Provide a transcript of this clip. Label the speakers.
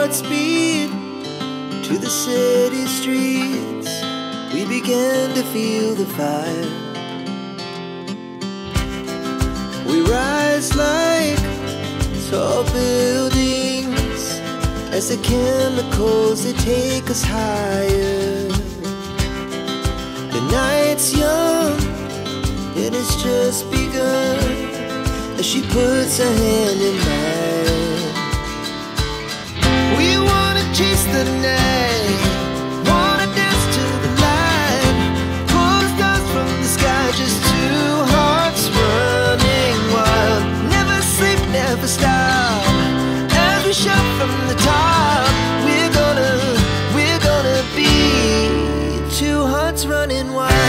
Speaker 1: hearts beat to the city streets. We began to feel the fire. We rise like tall buildings as the chemicals, they take us higher. The night's young, it has just begun, as she puts her hand in mine. We wanna chase the night, wanna dance to the light, pull the stars from the sky, just two hearts running wild. Never sleep, never stop, as we shout from the top. We're gonna be two hearts running wild.